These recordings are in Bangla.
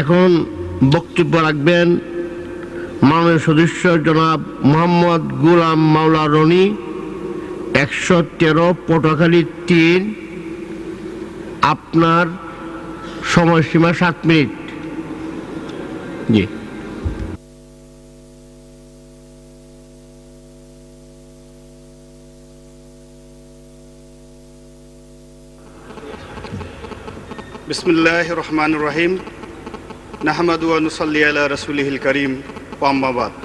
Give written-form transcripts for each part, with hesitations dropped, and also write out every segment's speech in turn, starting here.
এখন বক্তব্য রাখবেন মাননীয় সদস্য জনাব মোহাম্মদ গোলাম মাওলা রনি, 113 পটুয়াখালী 3। আপনার সময়সীমা 7 মিনিট। জি। বিসমিল্লাহির রহমানির রহিম। নাহমাদু ওয়া নুসাল্লি আলা রাসূলিহিল কারীম, ওয়া আম্মা বাদ।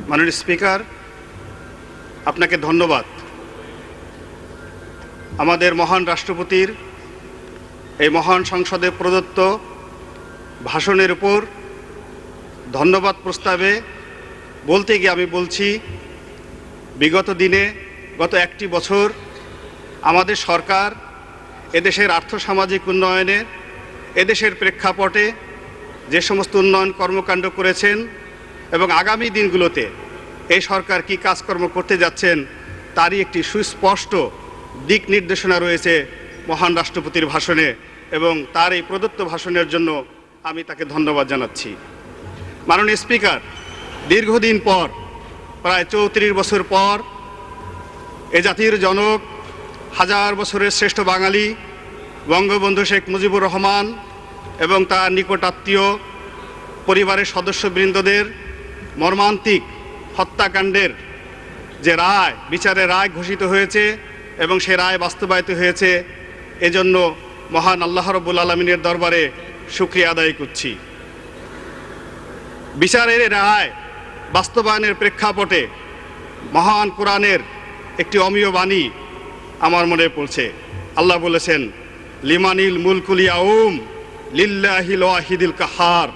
মাননীয় স্পিকার, আপনাকে ধন্যবাদ। আমাদের মহান রাষ্ট্রপতির এই মহান সংসদে প্রদত্ত ভাষণের উপর ধন্যবাদ প্রস্তাবে বলতে গিয়ে আমি বলছি, বিগত দিনে গত একটি বছর আমাদের সরকার এদেশের আর্থসামাজিক উন্নয়নে, এদেশের প্রেক্ষাপটে যে সমস্ত উন্নয়ন কর্মকাণ্ড করেছেন এবং আগামী দিনগুলোতে এই সরকার কি কাজকর্ম করতে যাচ্ছেন তারই একটি সুস্পষ্ট দিক নির্দেশনা রয়েছে মহান রাষ্ট্রপতির ভাষণে, এবং তার এই প্রদত্ত ভাষণের জন্য আমি তাকে ধন্যবাদ জানাচ্ছি। মাননীয় স্পিকার, দীর্ঘদিন পর, প্রায় 34 বছর পর, এ জাতির জনক, হাজার বছরের শ্রেষ্ঠ বাঙালি বঙ্গবন্ধু শেখ মুজিবুর রহমান এবং তার নিকটাত্মীয় পরিবারের সদস্যবৃন্দদের মর্মান্তিক হত্যাকাণ্ডের যে রায়, বিচারের রায় ঘোষিত হয়েছে এবং সে রায় বাস্তবায়িত হয়েছে, এজন্য মহান আল্লাহ রাব্বুল আলামিনের দরবারে শুকরিয়া আদায় করছি। বিচারের রায় বাস্তবায়নের প্রেক্ষাপটে মহান কোরআনের একটি অমীয় বাণী আমার মনে পড়ছে। আল্লাহ বলেছেন, লিমানিল মুলকুল ইয়াউম লিল্লাহিল ওয়াহিদিল কাহার।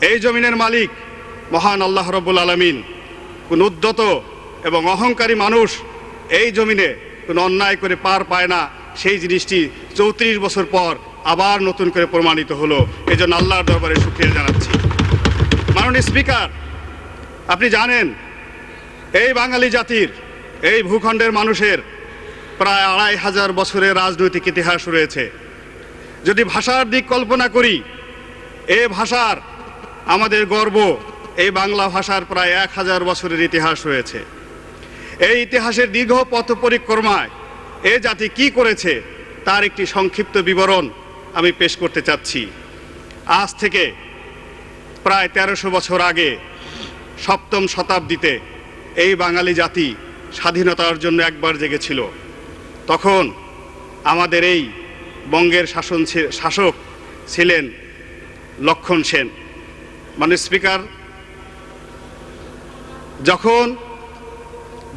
এই জমিনের মালিক মহান আল্লাহ রাব্বুল আলামিন। কোন উদ্ধত এবং অহংকারী মানুষ এই জমিনে কোনো অন্যায় করে পার পায় না, সেই জিনিসটি 34 বছর পর আবার নতুন করে প্রমাণিত হলো। এজন্য আল্লাহর দরবারে শুকরিয়া জানাচ্ছি। মাননীয় স্পিকার, আপনি জানেন এই বাঙালি জাতির, এই ভূখণ্ডের মানুষের প্রায় 2500 বছরের রাজনৈতিক ইতিহাস রয়েছে। যদি ভাষার দিক কল্পনা করি, এই ভাষার আমাদের গর্ব, এই বাংলা ভাষার প্রায় 1000 বছরের ইতিহাস রয়েছে। এই ইতিহাসের দীর্ঘ পথ পরিক্রমায় এ জাতি কি করেছে তার একটি সংক্ষিপ্ত বিবরণ আমি পেশ করতে চাচ্ছি। আজ থেকে প্রায় 1300 বছর আগে, 7ম শতাব্দীতে এই বাঙালি জাতি স্বাধীনতার জন্য একবার জেগেছিল। তখন আমাদের এই বঙ্গের শাসক ছিলেন লক্ষণ সেন। মাননীয় স্পিকার, যখন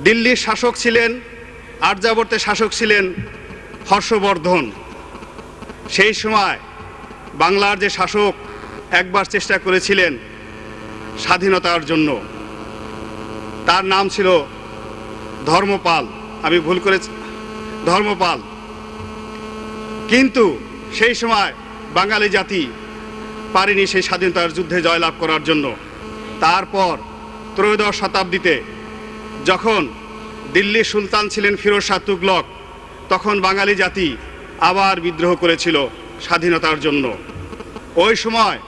দিল্লির শাসক ছিলেন, আর্যাবর্তের শাসক ছিলেন হর্ষবর্ধন, সেই সময় বাংলার যে শাসক একবার চেষ্টা করেছিলেন স্বাধীনতার জন্য, তার নাম ছিল ধর্মপাল। আমি ভুল করে, ধর্মপাল। কিন্তু সেই সময় বাঙালি জাতি পারেনি সেই স্বাধীনতার যুদ্ধে জয়লাভ করার জন্য। তারপর 13শ শতাব্দীতে যখন দিল্লির সুলতান ছিলেন ফিরোজ শাহ তুগলক, তখন বাঙালি জাতি আবার বিদ্রোহ করেছিল স্বাধীনতার জন্য। ওই সময়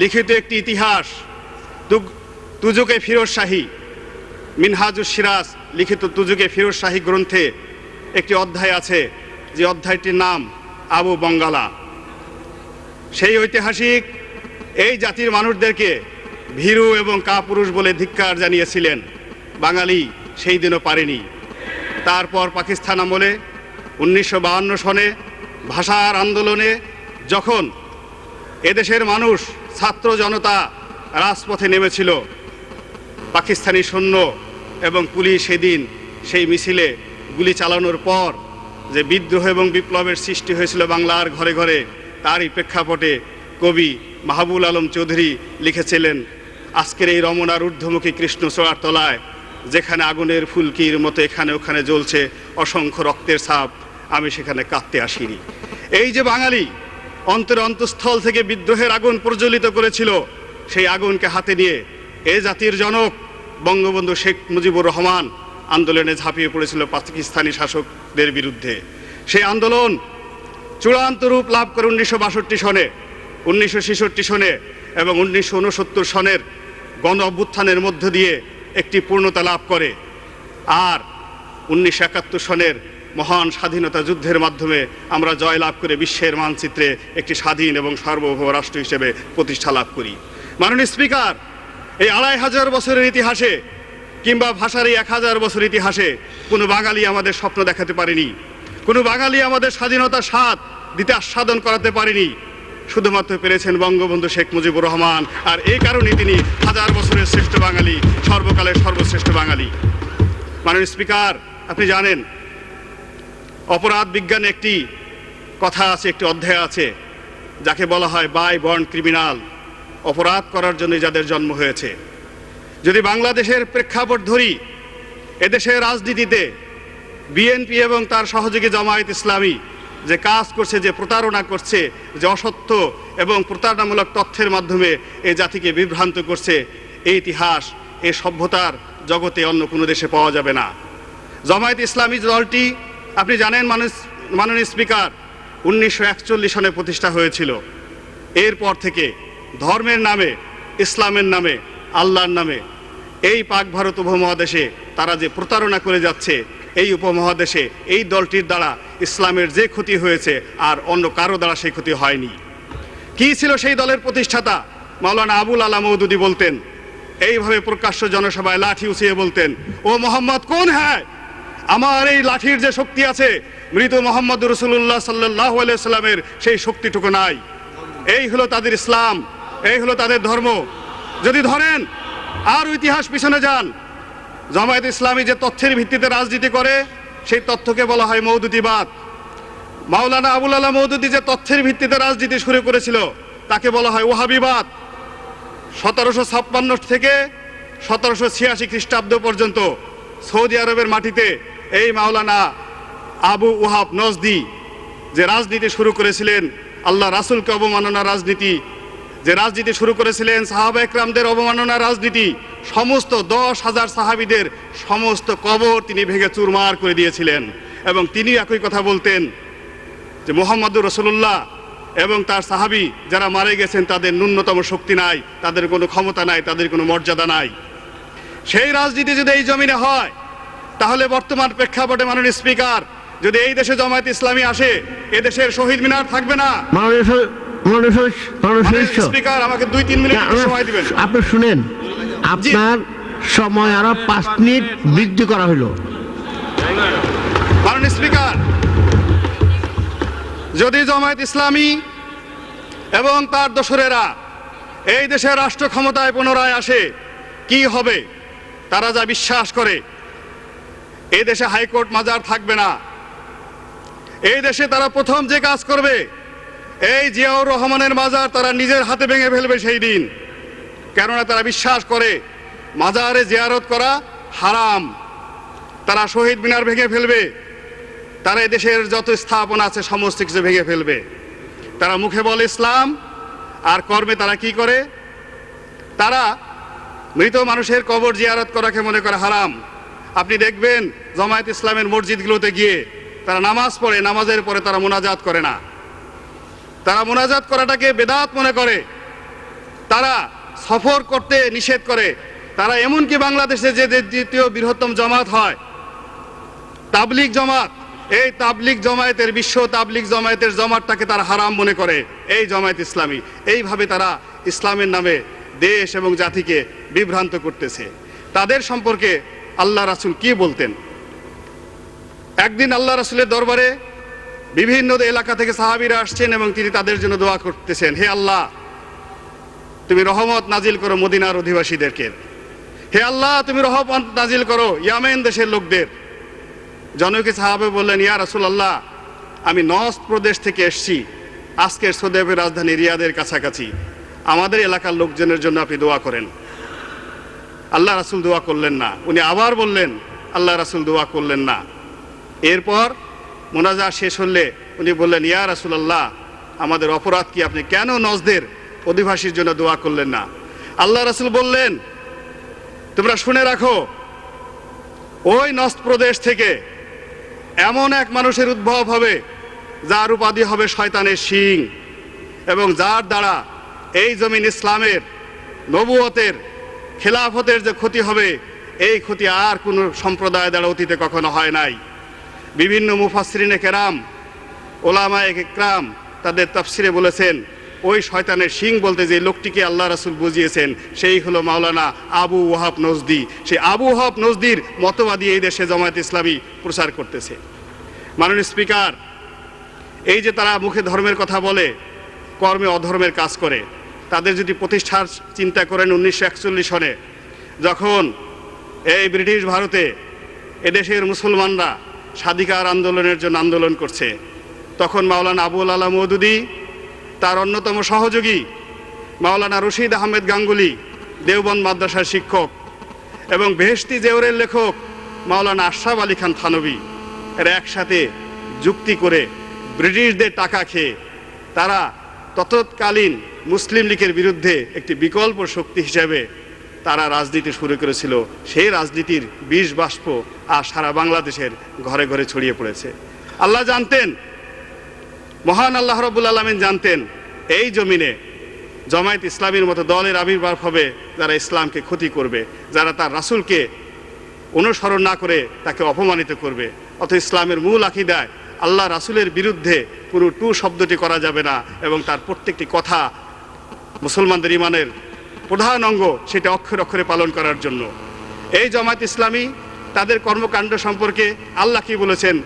লিখিত একটি ইতিহাস, তুজুকে ফিরোজ শাহী, মিনহাজুস সিরাজ লিখিত তুজুকে ফিরোজ শাহী গ্রন্থে একটি অধ্যায় আছে, যে অধ্যায়টির নাম আবু বঙ্গালা। সেই ঐতিহাসিক এই জাতির মানুষদেরকে ভীরু এবং কাপুরুষ বলে ধিক্কার জানিয়েছিলেন। বাঙালি সেই দিনও পারেনি। তারপর পাকিস্তান আমলে 1952 সনে ভাষার আন্দোলনে যখন এদেশের মানুষ, ছাত্র জনতা রাজপথে নেমেছিল, পাকিস্তানি সৈন্য এবং পুলিশ সেদিন সেই মিছিলে গুলি চালানোর পর যে বিদ্রোহ এবং বিপ্লবের সৃষ্টি হয়েছিল বাংলার ঘরে ঘরে, তারই প্রেক্ষাপটে কবি মাহবুব আলম চৌধুরী লিখেছিলেন, আজকের এই রমনার ঊর্ধ্বমুখী কৃষ্ণচূড়ার তলায় যেখানে আগুনের ফুলকির মতো এখানে ওখানে জ্বলছে অসংখ্য রক্তের ছাপ, আমি সেখানে কাঁদতে আসিনি। এই যে বাঙালি অন্তরে অন্তঃস্থল থেকে বিদ্রোহের আগুন প্রজ্বলিত করেছিল, সেই আগুনকে হাতে নিয়ে এ জাতির জনক বঙ্গবন্ধু শেখ মুজিবুর রহমান আন্দোলনে ঝাঁপিয়ে পড়েছিল পাকিস্তানি শাসকদের বিরুদ্ধে। সেই আন্দোলন চূড়ান্ত রূপ লাভ করে 1962 সনে। 1966 সনে এবং 1969 সনের গণ অভ্যুত্থানের মধ্য দিয়ে একটি পূর্ণতা লাভ করে, আর 1971 সনের মহান স্বাধীনতা যুদ্ধের মাধ্যমে আমরা জয় লাভ করে বিশ্বের মানচিত্রে একটি স্বাধীন এবং সার্বভৌম রাষ্ট্র হিসেবে প্রতিষ্ঠা লাভ করি। মাননীয় স্পিকার, এই 2500 বছরের ইতিহাসে কিংবা ভাষার এই 1000 বছর ইতিহাসে কোনো বাঙালি আমাদের স্বপ্ন দেখাতে পারেনি, কোনো বাঙালি আমাদের স্বাধীনতার স্বাদ দিতে আস্বাদন করাতে পারেনি। শুধুমাত্র পেরেছেন বঙ্গবন্ধু শেখ মুজিবুর রহমান, আর এই কারণে তিনি 1000 বছরের শ্রেষ্ঠ বাঙালি, সর্বকালের সর্বশ্রেষ্ঠ বাঙালি। মাননীয় স্পিকার, আপনি জানেন অপরাধ বিজ্ঞানে একটি কথা আছে, একটি অধ্যায় আছে যাকে বলা হয় বাই বর্ন ক্রিমিনাল, অপরাধ করার জন্য যাদের জন্ম হয়েছে। যদি বাংলাদেশের প্রেক্ষাপট ধরি, এদেশের রাজনীতিতে বিএনপি এবং তার সহযোগী জামায়াত ইসলামী যে কাজ করছে, যে প্রতারণা করছে, যে অসত্য এবং প্রতারণামূলক তথ্যের মাধ্যমে এই জাতিকে বিভ্রান্ত করছে, এই ইতিহাস এই সভ্যতার জগতে অন্য কোনো দেশে পাওয়া যাবে না। জামায়াত ইসলামী দলটি আপনি জানেন মাননীয় স্পিকার 1941 সনে প্রতিষ্ঠা হয়েছিল। এরপর থেকে ধর্মের নামে, ইসলামের নামে, আল্লাহর নামে এই পাক ভারত উপমহাদেশে তারা যে প্রতারণা করে যাচ্ছে, এই উপমহাদেশে এই দলটির দ্বারা ইসলামের যে ক্ষতি হয়েছে আর অন্য কারো দ্বারা সেই ক্ষতি হয়নি। কি ছিল সেই দলের প্রতিষ্ঠাতা? মাওলানা আবুল আলা মওদুদী বলতেন, এইভাবে প্রকাশ্য জনসভায় লাঠি উঁচিয়ে বলতেন, ও মোহাম্মদ কোন হ্যায়, আমার এই লাঠির যে শক্তি আছে মৃত মোহাম্মদ রাসূলুল্লাহ সাল্লাল্লাহু আলাইহি সাল্লামের সেই শক্তিটুকু নাই। এই হলো তাদের ইসলাম, এই হলো তাদের ধর্ম। যদি ধরেন আর ইতিহাস পিছনে যান, জামায়াত ইসলামী যে তথ্যের ভিত্তিতে রাজনীতি করে সেই তথ্যকে বলা হয় মওদুদিবাদ। মাওলানা আবুল আলা মওদুদী যে তথ্যের ভিত্তিতে রাজনীতি শুরু করেছিল তাকে বলা হয় ওহাবিবাদ। 1756 থেকে 1786 খ্রিস্টাব্দ পর্যন্ত সৌদি আরবের মাটিতে এই মাওলানা আবু ওহাব নজদি যে রাজনীতি শুরু করেছিলেন, আল্লাহ রাসূলকে অবমাননার রাজনীতি, যে রাজনীতি শুরু করেছিলেন সাহাবা একরামদের অবমাননার রাজনীতি, সমস্ত 10,000 সাহাবীদের সমস্ত কবর তিনি ভেঙে চুরমার করে দিয়েছিলেন। এবং তিনি একই কথা বলতেন যে মুহাম্মদুর রাসূলুল্লাহ এবং তার সাহাবী যারা মারা গেছেন তাদের ন্যূনতম শক্তি নাই, তাদের কোনো ক্ষমতা নাই, তাদের কোনো মর্যাদা নাই। সেই রাজনীতি যদি এই জমিনে হয়, তাহলে বর্তমান প্রেক্ষাপটে মাননীয় স্পিকার, যদি এই দেশে জামায়াত ইসলামী আসে, এ দেশের শহীদ মিনার থাকবে না। স্পিকার, আমাকে 2-3 মিনিট সময় দিবেন। আপনি শুনেন, আপনার সময় আরো 5 মিনিট বৃদ্ধি করা হলো। মাননীয় স্পিকার, যদি জামায়াত ইসলামী এবং তার দোসরেরা এই দেশের রাষ্ট্র ক্ষমতায় পুনরায় আসে, কি হবে? তারা যা বিশ্বাস করে, এই দেশে হাইকোর্ট মাজার থাকবে না। এই দেশে তারা প্রথম যে কাজ করবে, এই জিয়াউর রহমানের মাজার তারা নিজের হাতে ভেঙে ফেলবে সেই দিন। কেননা তারা বিশ্বাস করে মাজারে জিয়ারত করা হারাম। তারা শহীদ মিনার ভেঙে ফেলবে, তারা এদেশের যত স্থাপনা আছে সমস্ত কিছু ভেঙে ফেলবে। তারা মুখে বলে ইসলাম, আর কর্মে তারা কি করে? তারা মৃত মানুষের কবর জিয়ারত করাকে মনে করে হারাম। আপনি দেখবেন জামায়াত ইসলামের মসজিদগুলোতে গিয়ে তারা নামাজ পড়ে, নামাজের পরে তারা মুনাজাত করে না, তারা মুনাজাত করাটাকে বেদাত মনে করে। তারা সফর করতে নিষেধ করে। তারা এমনকি বাংলাদেশে যে দ্বিতীয় বৃহত্তম জামাত হয় তাবলিগ জামাত, এই তাবলিগ জামায়াতের, বিশ্ব তাবলিগ জামায়াতের জামাতটাকে তারা হারাম মনে করে এই জামায়াত ইসলামী। এইভাবে তারা ইসলামের নামে দেশ এবং জাতিকে বিভ্রান্ত করতেছে। তাদের সম্পর্কে আল্লাহ রাসূল কি বলতেন? একদিন আল্লাহ রাসূলের দরবারে বিভিন্ন এলাকা থেকে সাহাবীরা আসছেন এবং তিনি তাদের জন্য দোয়া করতেছেন, হে আল্লাহ, তুমি রহমত নাজিল করো মদিনার অধিবাসীদেরকে। হে আল্লাহ, তুমি রহমত নাজিল করো ইয়ামেন দেশের লোকদের। জনৈক সাহাবা বললেন, ইয়া রাসূলুল্লাহ, আমি নজদ প্রদেশ থেকে এসেছি, আজকের সৌদি আরবের রাজধানী রিয়াদের কাছাকাছি, আমাদের এলাকার লোকজনের জন্য আপনি দোয়া করেন। আল্লাহ রাসূল দোয়া করলেন না। উনি আবার বললেন, আল্লাহ রাসূল দোয়া করলেন না। এরপর মোনাজাত শেষ হলে উনি বললেন, ইয়া রাসূলুল্লাহ, আমাদের অপরাধ কি? আপনি কেন নজদের অধিবাসীর জন্য দোয়া করলেন না? আল্লাহ রাসূল বললেন, তোমরা শুনে রাখো, ওই নজদ প্রদেশ থেকে এমন এক মানুষের উদ্ভব হবে যার উপাধি হবে শয়তানের শিং। এবং যার দ্বারা এই জমিন ইসলামের, নবুয়তের, খেলাফতের যে ক্ষতি হবে, এই ক্ষতি আর কোনো সম্প্রদায় দ্বারা অতীতে কখনো হয় নাই। বিভিন্ন মুফাসসিরিনে কেরাম, ওলামায়ে ইকরাম তাদের তাফসিরে বলেছেন, ওই শয়তানের শিং বলতে যে লোকটিকে আল্লাহ রাসূল বুঝিয়েছেন সেই হলো মাওলানা আবু ওয়াহাব নজদি। সেই আবু ওয়াহাব নজদির মতবাদী এই দেশে জামায়াত ইসলামী প্রচার করতেছে। মাননীয় স্পিকার, এই যে তারা মুখে ধর্মের কথা বলে, কর্মে অধর্মের কাজ করে, তাদের যদি প্রতিষ্ঠার চিন্তা করেন 1941 সনে যখন এই ব্রিটিশ ভারতে এদেশের মুসলমানরা স্বাধিকার আন্দোলনের জন্য আন্দোলন করছে, তখন মাওলানা আবুল আলা মওদুদী, তার অন্যতম সহযোগী মাওলানা রশিদ আহমেদ গাঙ্গুলি, দেওবন্দ মাদ্রাসার শিক্ষক, এবং বেহেশতি জেওরের লেখক মাওলানা আশরাফ আলী খান থানভী, এরা একসাথে যুক্তি করে ব্রিটিশদের টাকা খেয়ে তারা তৎকালীন মুসলিম লীগের বিরুদ্ধে একটি বিকল্প শক্তি হিসেবে তারা রাজনীতি শুরু করেছিল। সেই রাজনীতির বিষ বাষ্প আর সারা বাংলাদেশের ঘরে ঘরে ছড়িয়ে পড়েছে। আল্লাহ জানতেন, মহান আল্লাহ রাব্বুল আলামিন জানতেন, এই জমিনে জামায়াত ইসলামীর মতো দলের আবির্ভাব হবে যারা ইসলামকে ক্ষতি করবে, যারা তার রাসূলকে অনুসরণ না করে তাকে অপমানিত করবে। অত ইসলামের মূল আকীদায় আল্লাহ রাসূলের বিরুদ্ধে কোনো টু শব্দটি করা যাবে না, এবং তার প্রত্যেকটি কথা মুসলমানদের ঈমানের প্রধান অঙ্গ, সেটা অক্ষরে অক্ষরে পালন করার জন্য। এই জামায়াত ইসলামী তাদের কর্মকাণ্ড সম্পর্কে আল্লাহ কি বলেছেন,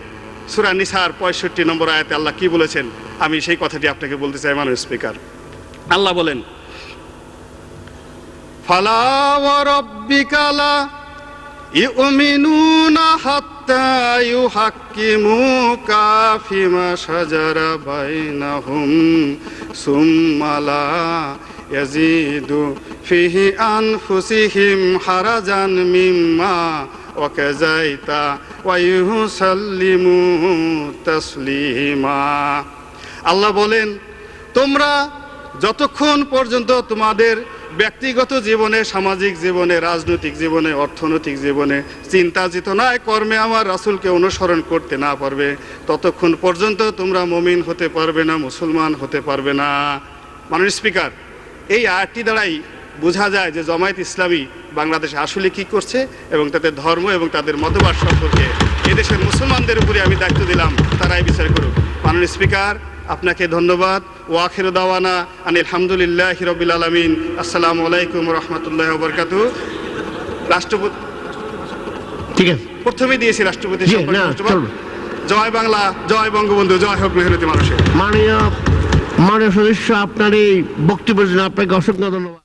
সূরা নিসার 65 নম্বর আয়াতে আল্লাহ কি বলেছেন, আমি সেই কথাটি আপনাকে বলতে চাই। মাননীয় স্পিকার, আল্লাহ বলেন, ফালা ওয়া রাব্বিকা লা ইউমিনুনা হাত্তা ইউহাক্কিমুকা ফিমা শাজারা বাইনাহুম সুম্মা লা ইয়াজিদু ফিহি আনফুসিহিম হারাজান মিম্মা ওয়াকাযাইতা ওয়া ইউসাল্লিমু তাসলিমা। আল্লাহ বলেন, তোমরা যতক্ষণ পর্যন্ত তোমাদের ব্যক্তিগত জীবনে, সামাজিক জীবনে, রাজনৈতিক জীবনে, অর্থনৈতিক জীবনে, চিন্তা চেতনায়, কর্মে আমার রাসূলকে অনুসরণ করতে না পারবে, ততক্ষণ পর্যন্ত তোমরা মুমিন হতে পারবে না, মুসলমান হতে পারবে না। মাননীয় স্পিকার, এই আয়াতটি দ্বারাই বোঝা যায় যে জামায়াত ইসলামী বাংলাদেশে আসলে কি করছে, এবং তাদের ধর্ম এবং তাদের মতবাদ সম্পর্কে এদেশের মুসলমানদের উপরে আমি দায়িত্ব দিলাম, তারাই বিচার করুক। মাননীয় স্পিকার, আপনাকে ধন্যবাদ। ওয়া আখিরু দাওয়ানা আনিল হামদুলিল্লাহি রাব্বিল আলামিন। আসসালামু আলাইকুম ওয়া রাহমাতুল্লাহি ওয়া বারাকাতুহু। রাষ্ট্রপতি, ঠিক আছে, প্রথমে দিয়েছি রাষ্ট্রপতি জি, সম্পর্কে না, ধন্যবাদ। চলবে। জয় বাংলা, জয় বঙ্গবন্ধু, জয় হোক মেহনতি মানুষের। মাননীয় সদস্য, আপনার এই বক্তব্যের জন্য আপনাকে অসংখ্য ধন্যবাদ।